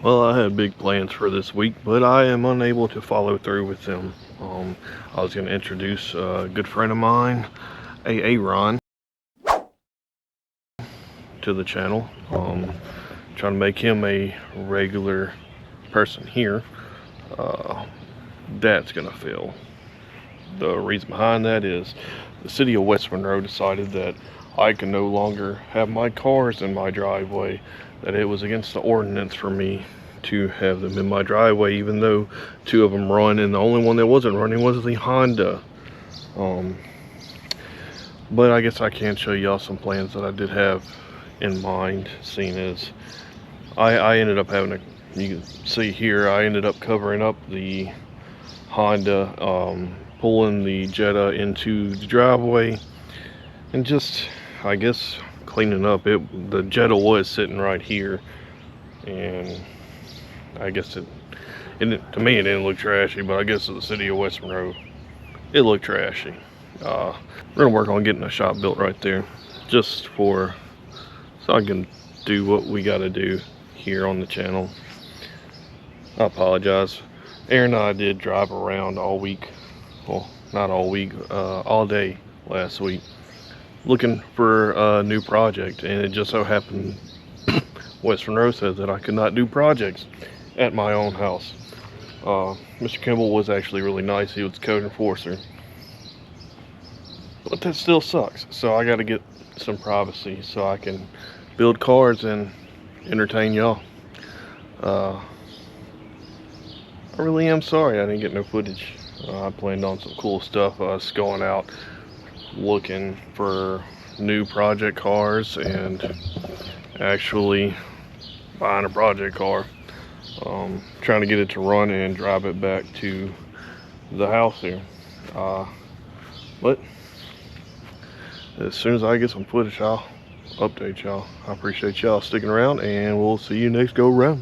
Well, I had big plans for this week, but I am unable to follow through with them. I was going to introduce a good friend of mine, Ron, to the channel. Trying to make him a regular person here. That's going to fail. The reason behind that is the city of West Monroe decided that I can no longer have my cars in my driveway, that it was against the ordinance for me to have them in my driveway, even though two of them run, and the only one that wasn't running was the Honda. But I guess I can show y'all some plans that I did have in mind, seeing as I ended up having a, you can see here, I ended up covering up the Honda, pulling the Jetta into the driveway, and just, I guess, cleaning up it. The Jetta was sitting right here, and I guess to me it didn't look trashy, but I guess to the city of West Monroe it looked trashy. We're gonna work on getting a shop built right there, just so I can do what we gotta do here on the channel. I apologize. Aaron and I did drive around all week, well, not all week, all day last week, looking for a new project, and it just so happened West Monroe says that I could not do projects at my own house. Mr. Kimball was actually really nice. He was a code enforcer, but that still sucks. So I got to get some privacy so I can build cars and entertain y'all. I really am sorry I didn't get no footage. I planned on some cool stuff, us going out looking for new project cars and actually buying a project car, trying to get it to run and drive it back to the house here. But as soon as I get some footage, I'll update y'all. I appreciate y'all sticking around, and we'll see you next go round.